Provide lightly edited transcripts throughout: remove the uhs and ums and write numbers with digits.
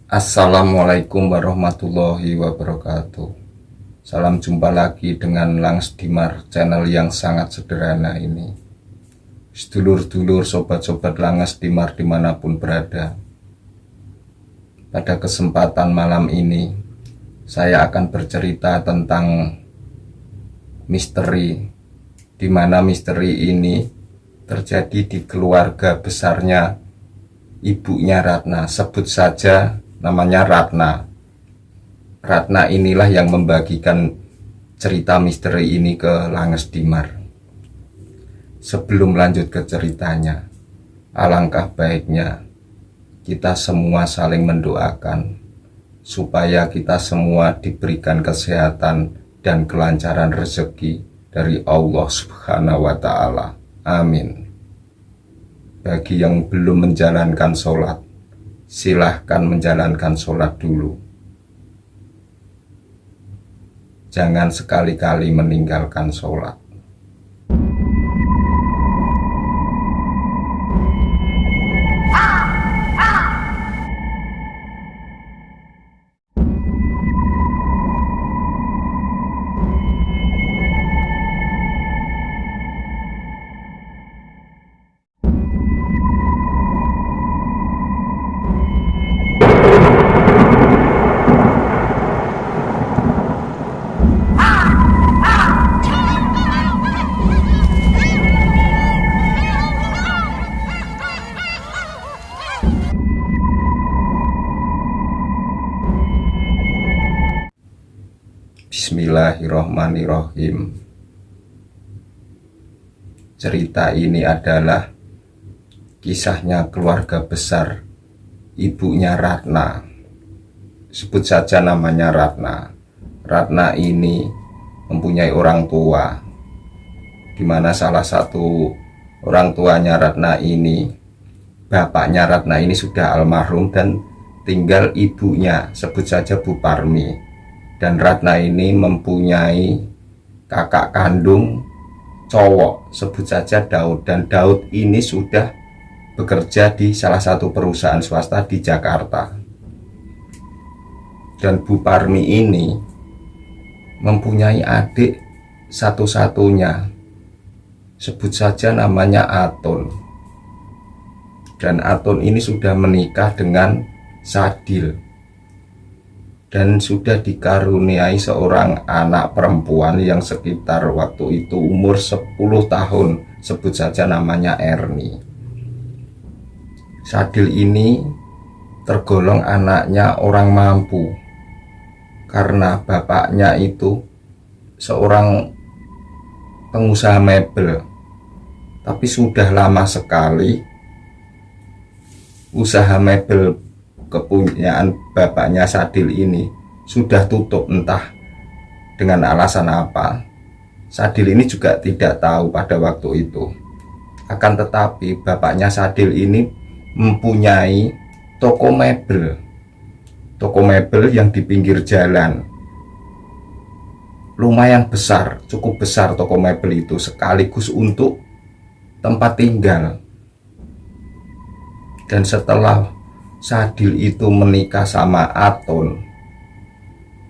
Assalamualaikum warahmatullahi wabarakatuh. Salam jumpa lagi dengan Langs Dimar, channel yang sangat sederhana ini. Sedulur-dulur, sobat-sobat Langs Dimar dimanapun berada, pada kesempatan malam ini saya akan bercerita tentang misteri, di mana misteri ini terjadi di keluarga besarnya ibunya Ratna. Sebut saja namanya Ratna. Ratna inilah yang membagikan cerita misteri ini ke Langs Dimar. Sebelum lanjut ke ceritanya, alangkah baiknya kita semua saling mendoakan supaya kita semua diberikan kesehatan dan kelancaran rezeki dari Allah Subhanahu wa Ta'ala. Amin. Bagi yang belum menjalankan sholat, silahkan menjalankan sholat dulu. Jangan sekali-kali meninggalkan sholat. Bismillahirrohmanirrohim. Cerita ini adalah kisahnya keluarga besar ibunya Ratna. Sebut saja namanya Ratna. Ratna ini mempunyai orang tua, di mana salah satu orang tuanya Ratna ini, bapaknya Ratna ini sudah almarhum dan tinggal ibunya, sebut saja Bu Parmi. Dan Ratna ini mempunyai kakak kandung cowok, sebut saja Daud. Dan Daud ini sudah bekerja di salah satu perusahaan swasta di Jakarta. Dan Bu Parmi ini mempunyai adik satu-satunya, sebut saja namanya Aton. Dan Aton ini sudah menikah dengan Sadil dan sudah dikaruniai seorang anak perempuan yang sekitar waktu itu umur 10 tahun, sebut saja namanya Erni. Sadil ini tergolong anaknya orang mampu karena bapaknya itu seorang pengusaha mebel, tapi sudah lama sekali usaha mebel kepunyaan bapaknya Sadil ini sudah tutup, entah dengan alasan apa. Sadil ini juga tidak tahu pada waktu itu. Akan tetapi bapaknya Sadil ini mempunyai toko mebel yang di pinggir jalan. Lumayan besar, cukup besar toko mebel itu, sekaligus untuk tempat tinggal. Dan setelah Sadil itu menikah sama Aton,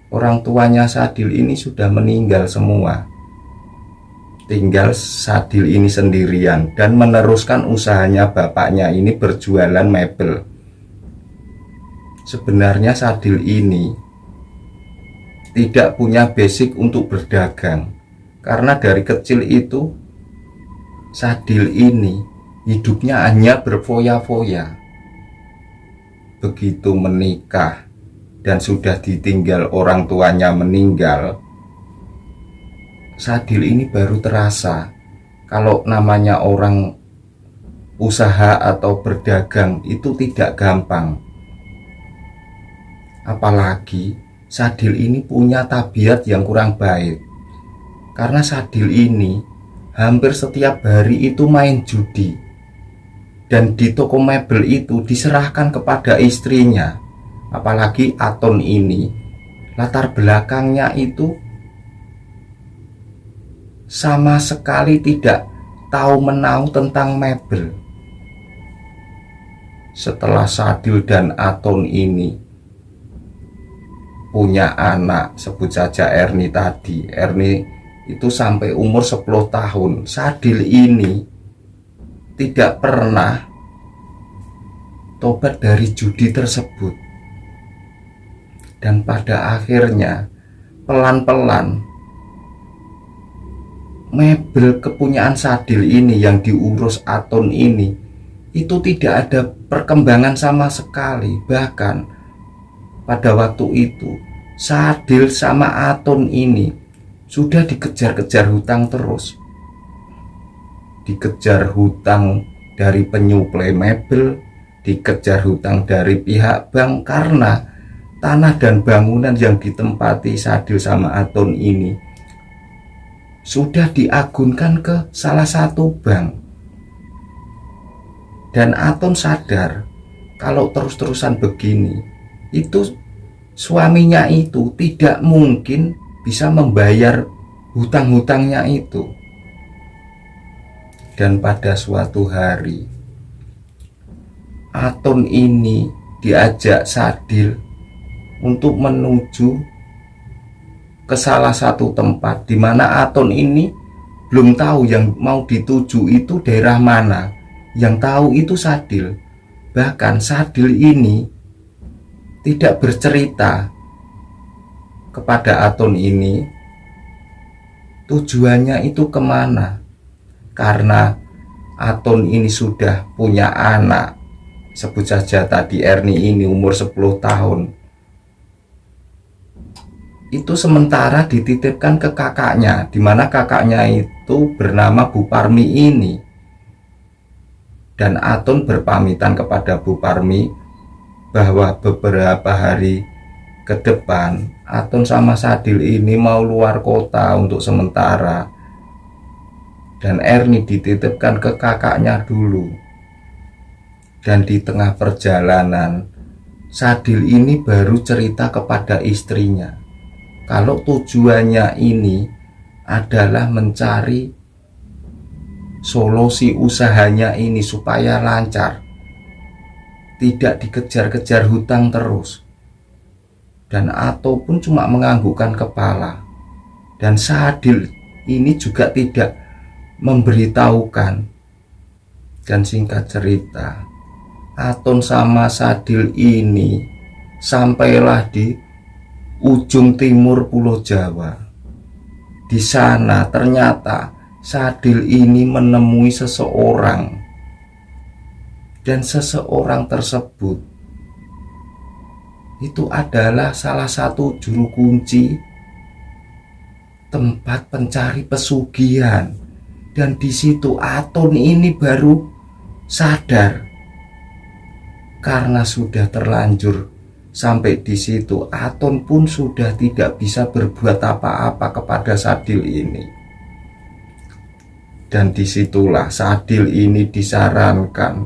orang tuanya Sadil ini sudah meninggal semua. Tinggal Sadil ini sendirian dan meneruskan usahanya bapaknya ini berjualan mebel. Sebenarnya Sadil ini tidak punya basic untuk berdagang, karena dari kecil itu Sadil ini hidupnya hanya berfoya-foya. Begitu menikah dan sudah ditinggal orang tuanya meninggal, Sadil ini baru terasa kalau namanya orang usaha atau berdagang itu tidak gampang. Apalagi Sadil ini punya tabiat yang kurang baik, karena Sadil ini hampir setiap hari itu main judi. Dan di toko mebel itu diserahkan kepada istrinya. Apalagi Aton ini latar belakangnya itu sama sekali tidak tahu menahu tentang mebel. Setelah Sadil dan Aton ini punya anak, sebut saja Erni tadi. Erni itu sampai umur 10 tahun. Sadil ini tidak pernah tobat dari judi tersebut. Dan pada akhirnya pelan-pelan mebel kepunyaan Sadil ini yang diurus Aton ini itu tidak ada perkembangan sama sekali. Bahkan pada waktu itu Sadil sama Aton ini sudah dikejar-kejar hutang terus. Dikejar hutang dari penyuplai mebel, dikejar hutang dari pihak bank, karena tanah dan bangunan yang ditempati Sadil sama Aton ini sudah diagunkan ke salah satu bank. Dan Aton sadar kalau terus-terusan begini, itu suaminya itu tidak mungkin bisa membayar hutang-hutangnya itu. Dan pada suatu hari Aton ini diajak Sadil untuk menuju ke salah satu tempat di mana Aton ini belum tahu yang mau dituju itu daerah mana. Yang tahu itu Sadil. Bahkan Sadil ini tidak bercerita kepada Aton ini tujuannya itu kemana. Karena Aton ini sudah punya anak, sebut saja tadi Erni ini umur 10 tahun. Itu sementara dititipkan ke kakaknya, di mana kakaknya itu bernama Bu Parmi ini. Dan Aton berpamitan kepada Bu Parmi bahwa beberapa hari ke depan Aton sama Sadil ini mau luar kota untuk sementara, dan Erni dititipkan ke kakaknya dulu. Dan di tengah perjalanan Sadil ini baru cerita kepada istrinya kalau tujuannya ini adalah mencari solusi usahanya ini supaya lancar, tidak dikejar-kejar hutang terus. Dan Ato pun cuma menganggukkan kepala. Dan Sadil ini juga tidak memberitahukan. Dan singkat cerita, Aton sama Sadil ini sampailah di ujung timur Pulau Jawa. Di sana ternyata Sadil ini menemui seseorang, dan seseorang tersebut itu adalah salah satu juru kunci tempat pencari pesugihan. Dan di situ Aton ini baru sadar, karena sudah terlanjur sampai di situ. Aton pun sudah tidak bisa berbuat apa-apa kepada Sadil ini. Dan disitulah Sadil ini disarankan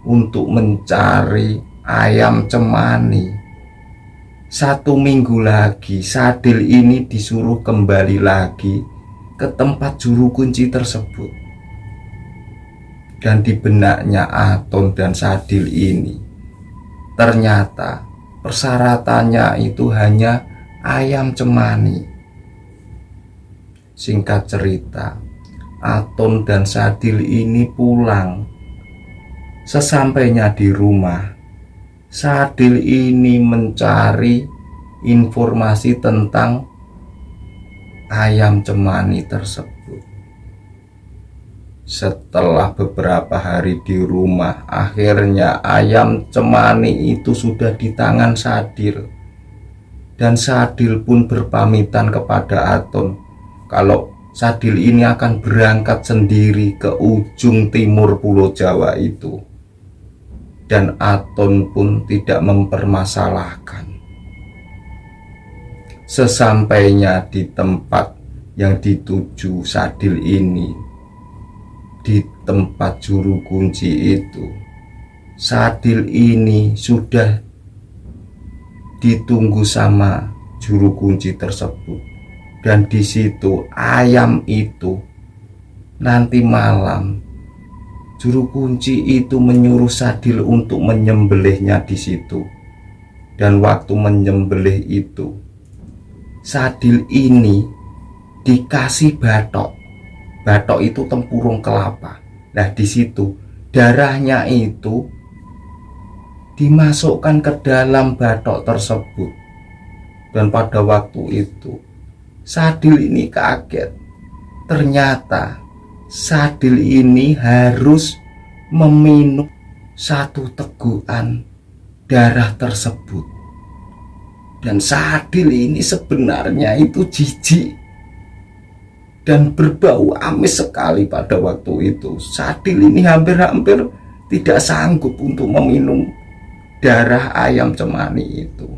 untuk mencari ayam cemani. 1 minggu lagi Sadil ini disuruh kembali lagi ke tempat juru kunci tersebut. Dan di benaknya Aton dan Sadil ini ternyata persyaratannya itu hanya ayam cemani. Singkat cerita, Aton dan Sadil ini pulang. Sesampainya di rumah, Sadil ini mencari informasi tentang ayam cemani tersebut. Setelah beberapa hari di rumah, akhirnya ayam cemani itu sudah di tangan Sadil. Dan Sadil pun berpamitan kepada Aton kalau Sadil ini akan berangkat sendiri ke ujung timur Pulau Jawa itu. Dan Aton pun tidak mempermasalahkan. Sesampainya di tempat yang dituju Sadil ini, di tempat juru kunci itu, Sadil ini sudah ditunggu sama juru kunci tersebut. Dan di situ ayam itu nanti malam juru kunci itu menyuruh Sadil untuk menyembelihnya di situ. Dan waktu menyembelih itu, Sadil ini dikasih batok. Batok itu tempurung kelapa. Nah, di situ darahnya itu dimasukkan ke dalam batok tersebut. Dan pada waktu itu Sadil ini kaget. Ternyata Sadil ini harus meminum satu tegukan darah tersebut. Dan Sadil ini sebenarnya itu jijik dan berbau amis sekali pada waktu itu. Sadil ini hampir-hampir tidak sanggup untuk meminum darah ayam cemani itu.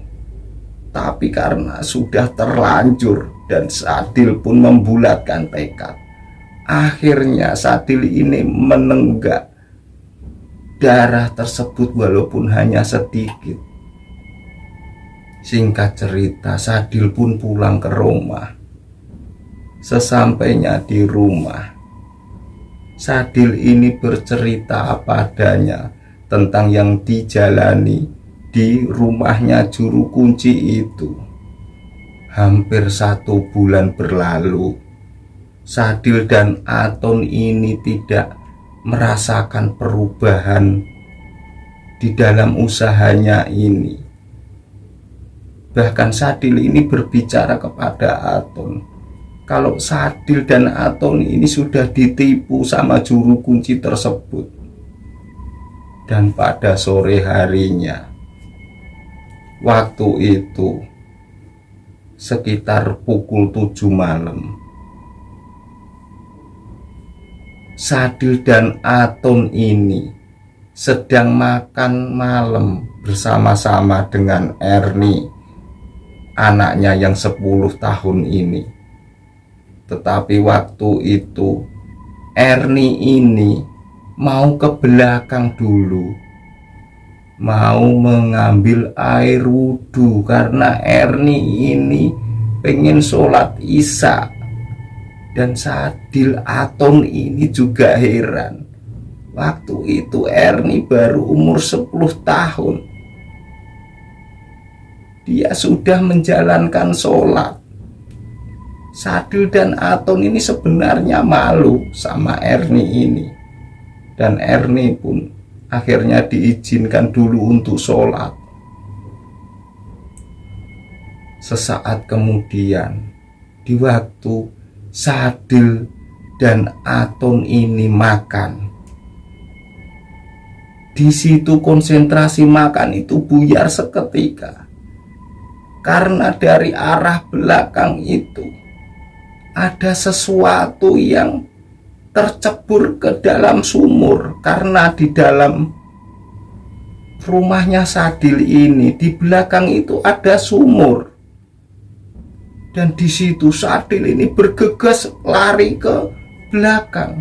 Tapi karena sudah terlanjur dan Sadil pun membulatkan tekad, akhirnya Sadil ini menenggak darah tersebut walaupun hanya sedikit. Singkat cerita, Sadil pun pulang ke rumah. Sesampainya di rumah, Sadil ini bercerita apa adanya tentang yang dijalani di rumahnya juru kunci itu. Hampir 1 bulan berlalu, Sadil dan Aton ini tidak merasakan perubahan di dalam usahanya ini. Bahkan Sadil ini berbicara kepada Aton kalau Sadil dan Aton ini sudah ditipu sama juru kunci tersebut. Dan pada sore harinya, waktu itu sekitar pukul 7 malam, Sadil dan Aton ini sedang makan malam bersama-sama dengan Erni, anaknya yang 10 tahun ini. Tetapi waktu itu Erni ini mau ke belakang dulu, mau mengambil air wudhu karena Erni ini pengen sholat isya. Dan Sadil Aton ini juga heran. Waktu itu Erni baru umur 10 tahun. Dia sudah menjalankan sholat. Sadil dan Aton ini sebenarnya malu sama Erni ini. Dan Erni pun akhirnya diizinkan dulu untuk sholat. Sesaat kemudian, di waktu Sadil dan Aton ini makan, di situ konsentrasi makan itu buyar seketika. Karena dari arah belakang itu ada sesuatu yang tercebur ke dalam sumur. Karena di dalam rumahnya Sadil ini, di belakang itu ada sumur. Dan di situ Sadil ini bergegas lari ke belakang.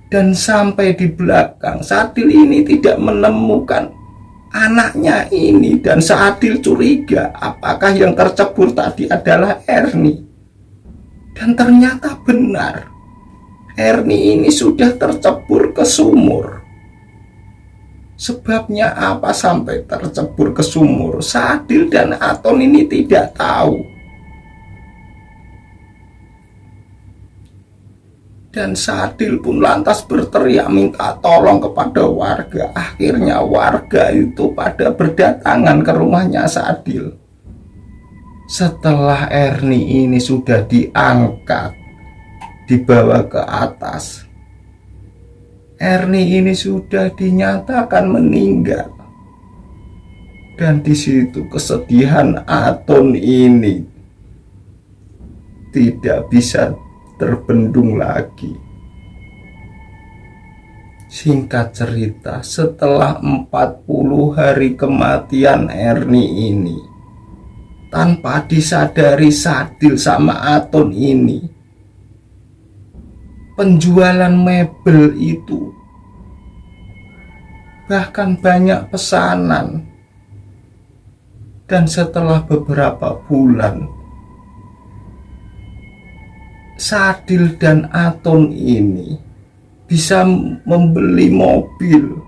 Dan sampai di belakang, Sadil ini tidak menemukan anaknya ini. Dan Sadil curiga apakah yang tercebur tadi adalah Erni. Dan ternyata benar, Erni ini sudah tercebur ke sumur. Sebabnya apa sampai tercebur ke sumur, Sadil dan Aton ini tidak tahu. Dan Sadil pun lantas berteriak minta tolong kepada warga. Akhirnya warga itu pada berdatangan ke rumahnya Sadil. Setelah Erni ini sudah diangkat, dibawa ke atas, Erni ini sudah dinyatakan meninggal. Dan di situ kesedihan Aton ini tidak bisa terbendung lagi. Singkat cerita, setelah 40 hari kematian Erni ini, tanpa disadari Sadil sama Aton ini, penjualan mebel itu bahkan banyak pesanan. Dan setelah beberapa bulan, Sadil dan Aton ini bisa membeli mobil,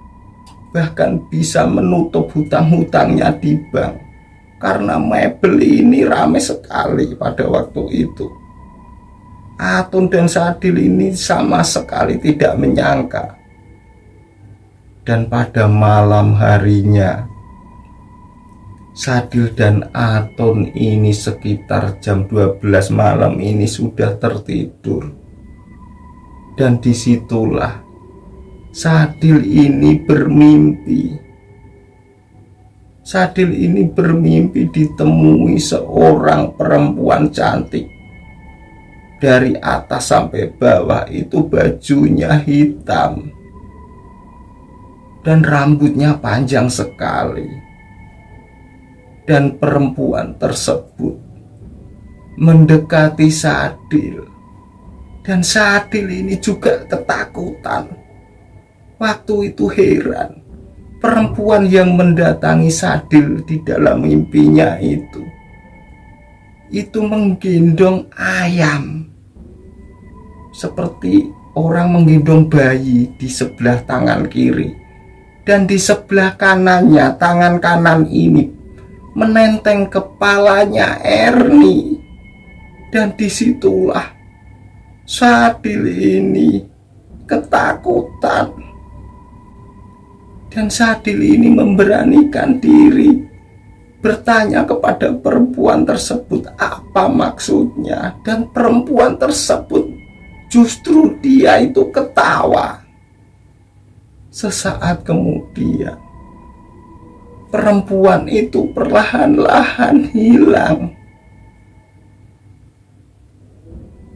bahkan bisa menutup hutang-hutangnya di bank. Karena mebel ini ramai sekali pada waktu itu. Atun dan Sadil ini sama sekali tidak menyangka. Dan pada malam harinya, Sadil dan Atun ini sekitar jam 12 malam ini sudah tertidur. Dan disitulah Sadil ini bermimpi. Sadil ini bermimpi ditemui seorang perempuan cantik. Dari atas sampai bawah itu bajunya hitam. Dan rambutnya panjang sekali. Dan perempuan tersebut mendekati Sadil. Dan Sadil ini juga ketakutan. Waktu itu heran. Perempuan yang mendatangi Sadil di dalam mimpinya itu menggendong ayam. Seperti orang menggendong bayi di sebelah tangan kiri. Dan di sebelah kanannya, tangan kanan ini menenteng kepalanya Erni. Dan disitulah Sadil ini ketakutan. Dan Sadil ini memberanikan diri bertanya kepada perempuan tersebut apa maksudnya. Dan perempuan tersebut justru dia itu ketawa. Sesaat kemudian perempuan itu perlahan-lahan hilang.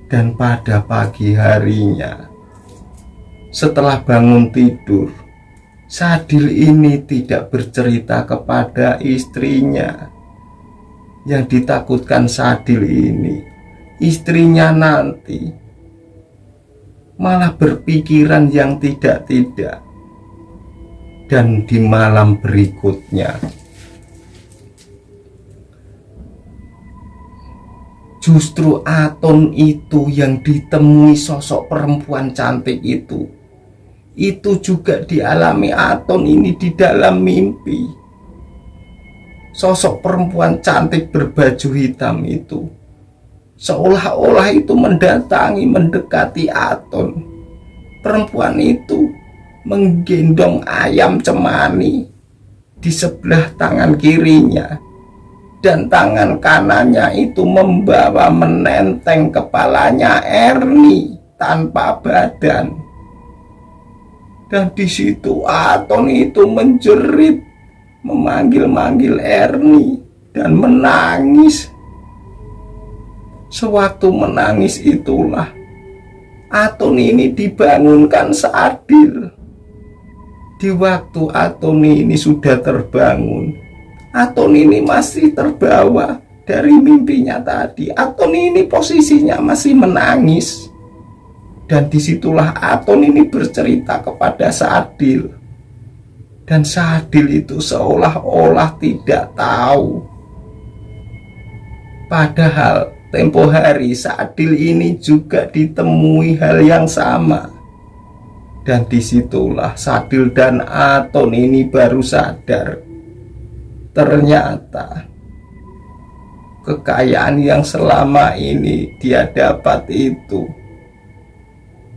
Dan pada pagi harinya, setelah bangun tidur, Sadil ini tidak bercerita kepada istrinya. Yang ditakutkan Sadil ini, istrinya nanti malah berpikiran yang tidak-tidak. Dan di malam berikutnya, justru Atun itu yang ditemui sosok perempuan cantik itu juga dialami Atun ini di dalam mimpi. Sosok perempuan cantik berbaju hitam itu seolah-olah itu mendatangi, mendekati Atun. Perempuan itu menggendong ayam cemani di sebelah tangan kirinya. Dan tangan kanannya itu membawa menenteng kepalanya Erni tanpa badan. Dan di situ Atun itu menjerit, memanggil-manggil Erni dan menangis. Sewaktu menangis itulah Atun ini dibangunkan Sadil. Di waktu Atun ini sudah terbangun, Atun ini masih terbawa dari mimpinya tadi. Atun ini posisinya masih menangis. Dan disitulah Atun ini bercerita kepada Sadil. Dan Sadil itu seolah-olah tidak tahu. Padahal tempo hari Sadil ini juga ditemui hal yang sama. Dan disitulah Sadil dan Atun ini baru sadar. Ternyata kekayaan yang selama ini dia dapat itu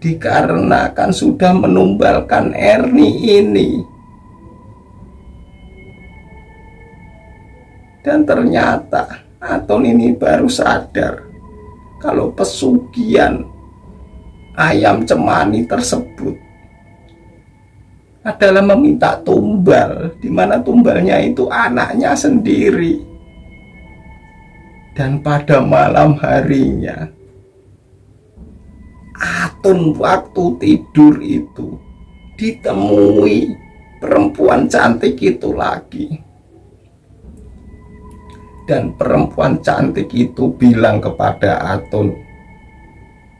dikarenakan sudah menumbalkan Erni ini. Dan ternyata Atun ini baru sadar kalau pesugihan ayam cemani tersebut adalah meminta tumbal, di mana tumbalnya itu anaknya sendiri. Dan pada malam harinya Atun waktu tidur itu ditemui perempuan cantik itu lagi. Dan perempuan cantik itu bilang kepada Atun,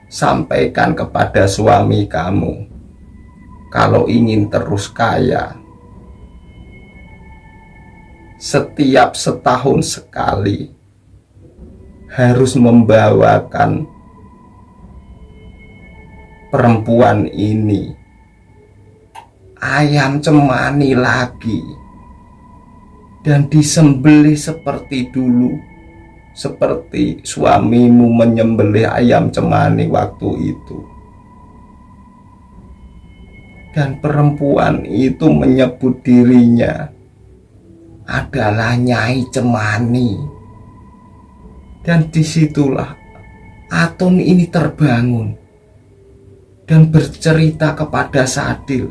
sampaikan kepada suami kamu, kalau ingin terus kaya, setiap setahun sekali harus membawakan perempuan ini ayam cemani lagi dan disembelih seperti dulu, seperti suamimu menyembelih ayam cemani waktu itu. Dan perempuan itu menyebut dirinya adalah Nyai Cemani. Dan disitulah Aton ini terbangun dan bercerita kepada Sadil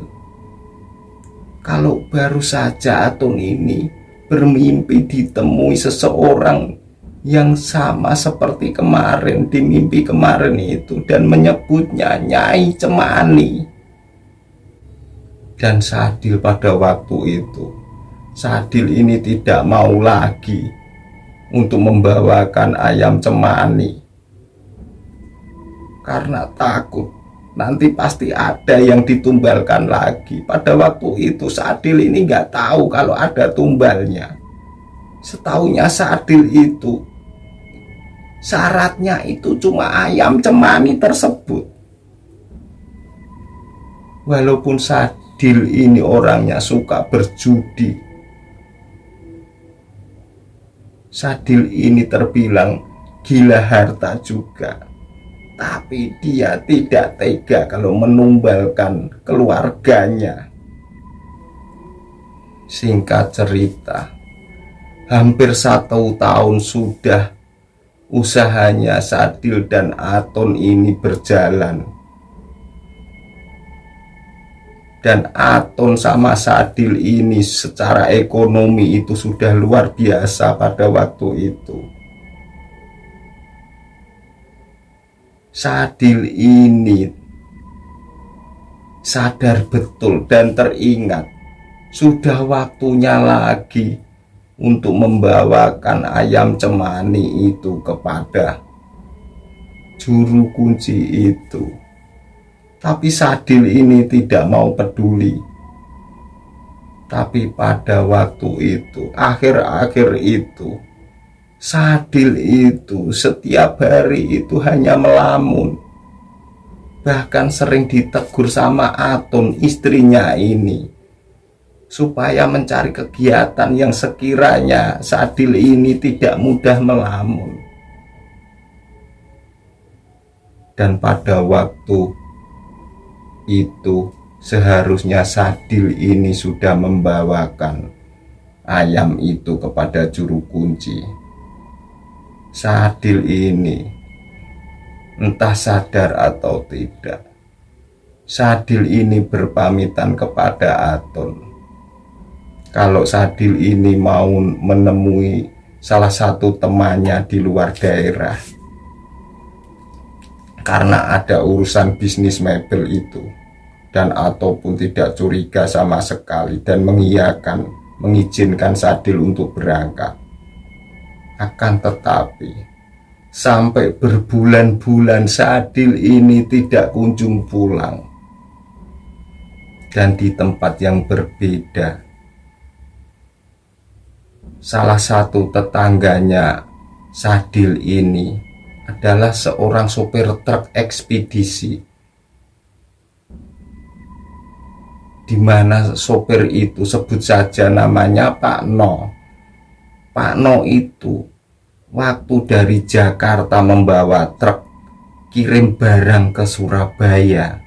kalau baru saja Aton ini bermimpi ditemui seseorang yang sama seperti kemarin di mimpi kemarin itu, dan menyebutnya Nyai Cemani. Dan Sadil pada waktu itu, Sadil ini tidak mau lagi untuk membawakan ayam cemani karena takut nanti pasti ada yang ditumbalkan lagi. Pada waktu itu Sadil ini nggak tahu kalau ada tumbalnya. Setahunya Sadil itu syaratnya itu cuma ayam cemani tersebut. Walaupun Sadil ini orangnya suka berjudi, Sadil ini terbilang gila harta juga, tapi dia tidak tega kalau menumbalkan keluarganya. Singkat cerita, hampir 1 tahun sudah usahanya Sadil dan Aton ini berjalan. Dan Aton sama Sadil ini secara ekonomi itu sudah luar biasa pada waktu itu. Sadil ini sadar betul dan teringat sudah waktunya lagi untuk membawakan ayam cemani itu kepada juru kunci itu. Tapi Sadil ini tidak mau peduli. Tapi pada waktu itu, akhir-akhir itu, Sadil itu setiap hari itu hanya melamun. Bahkan sering ditegur sama Aton, istrinya ini, supaya mencari kegiatan yang sekiranya Sadil ini tidak mudah melamun. Dan pada waktu itu seharusnya Sadil ini sudah membawakan ayam itu kepada juru kunci. Sadil ini entah sadar atau tidak, Sadil ini berpamitan kepada Aton kalau Sadil ini mau menemui salah satu temannya di luar daerah karena ada urusan bisnis mebel itu, dan ataupun tidak curiga sama sekali dan mengizinkan Sadil untuk berangkat. Akan tetapi sampai berbulan-bulan Sadil ini tidak kunjung pulang, dan di tempat yang berbeda salah satu tetangganya Sadil ini adalah seorang sopir truk ekspedisi, di mana sopir itu sebut saja namanya Pak No. Pak No itu waktu dari Jakarta membawa truk kirim barang ke Surabaya.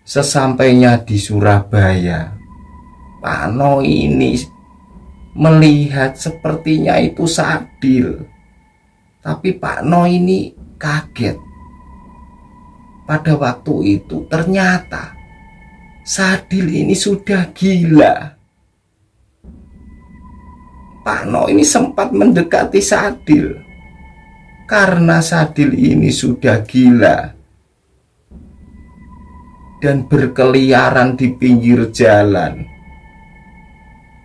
Sesampainya di Surabaya, Pak No ini melihat sepertinya itu Sadil. Tapi Pak No ini kaget. Pada waktu itu ternyata Sadil ini sudah gila. Pak No ini sempat mendekati Sadil karena Sadil ini sudah gila dan berkeliaran di pinggir jalan.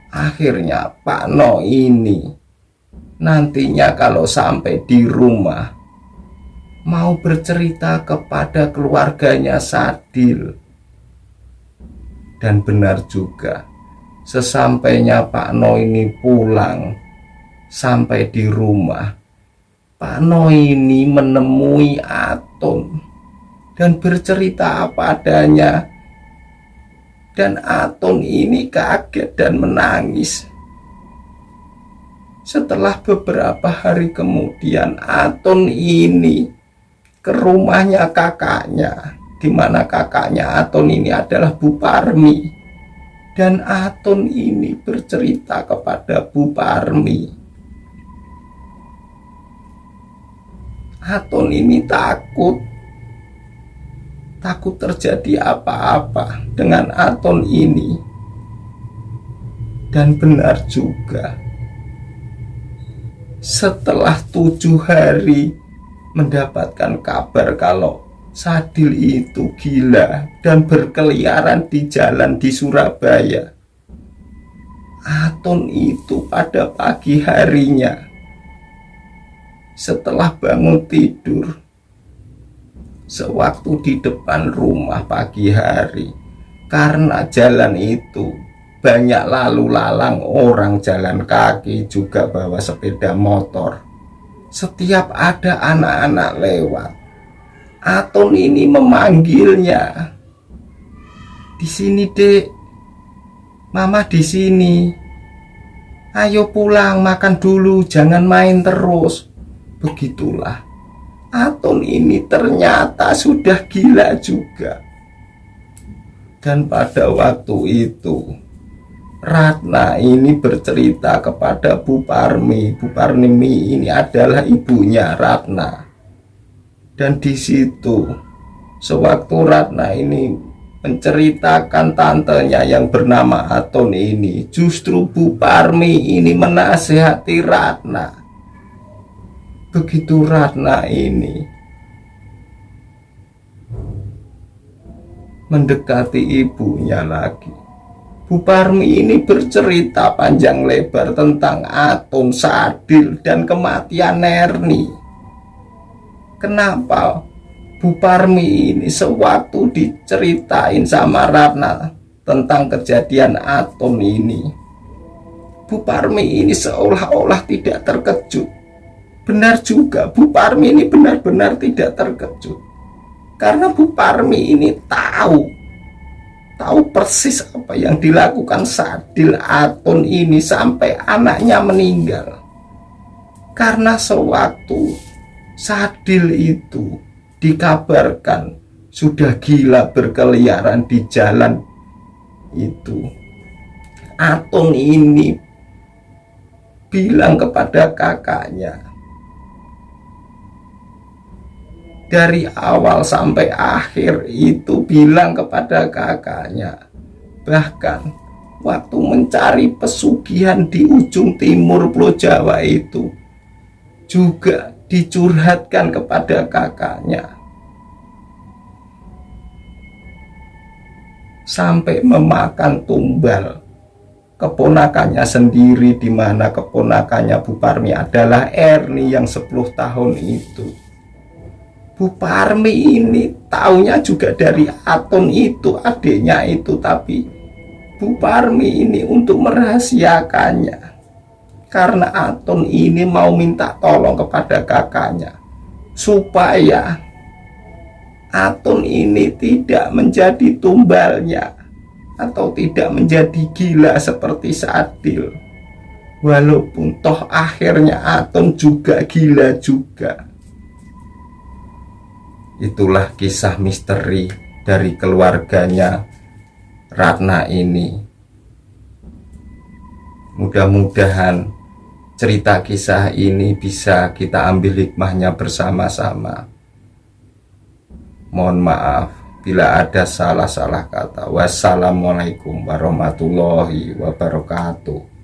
Akhirnya Pak No ini nantinya kalau sampai di rumah mau bercerita kepada keluarganya Sadil. Dan benar juga, sesampainya Pak No ini pulang, sampai di rumah, Pak No ini menemui Aton dan bercerita apa adanya Dan Aton ini kaget dan menangis. Setelah beberapa hari kemudian, Aton ini ke rumahnya kakaknya, di mana kakaknya Aton ini adalah Bu Parmi. Dan Aton ini bercerita kepada Bu Parmi. Aton ini takut terjadi apa-apa dengan Aton ini. Dan benar juga, setelah 7 hari mendapatkan kabar kalau Sadil itu gila dan berkeliaran di jalan di Surabaya, Aton itu pada pagi harinya setelah bangun tidur, sewaktu di depan rumah pagi hari, karena jalan itu banyak lalu lalang orang jalan kaki, juga bawa sepeda motor. Setiap ada anak-anak lewat, Aton ini memanggilnya. Di sini, Dek. Mama di sini. Ayo pulang, makan dulu, jangan main terus. Begitulah. Aton ini ternyata sudah gila juga. Dan pada waktu itu, Ratna ini bercerita kepada Bu Parmi. Bu Parmi ini adalah ibunya Ratna. Dan di situ, sewaktu Ratna ini menceritakan tantenya yang bernama Aton ini, justru Bu Parmi ini menasihati Ratna. Begitu Ratna ini mendekati ibunya lagi, Bu Parmi ini bercerita panjang lebar tentang Aton, Sadil, dan kematian Erni. Kenapa Bu Parmi ini sewaktu diceritain sama Ratna tentang kejadian Aton ini, Bu Parmi ini seolah-olah tidak terkejut. Benar juga, Bu Parmi ini benar-benar tidak terkejut. Karena Bu Parmi ini tahu persis apa yang dilakukan Sadil Aton ini sampai anaknya meninggal. Karena sewaktu Sadil itu dikabarkan sudah gila berkeliaran di jalan itu, Aton ini bilang kepada kakaknya, dari awal sampai akhir itu bilang kepada kakaknya. Bahkan waktu mencari pesugihan di ujung timur Pulau Jawa itu juga dicurhatkan kepada kakaknya, sampai memakan tumbal keponakannya sendiri, di mana keponakannya Bu Parmi adalah Erni yang 10 tahun itu. Bu Parmi ini taunya juga dari Aton itu, adiknya itu, tapi Bu Parmi ini untuk merahasiakannya, karena Aton ini mau minta tolong kepada kakaknya supaya Aton ini tidak menjadi tumbalnya atau tidak menjadi gila seperti Sadil. Walaupun toh akhirnya Aton juga gila juga. Itulah kisah misteri dari keluarganya Ratna ini. Mudah-mudahan cerita kisah ini bisa kita ambil hikmahnya bersama-sama. Mohon maaf bila ada salah-salah kata. Wassalamualaikum warahmatullahi wabarakatuh.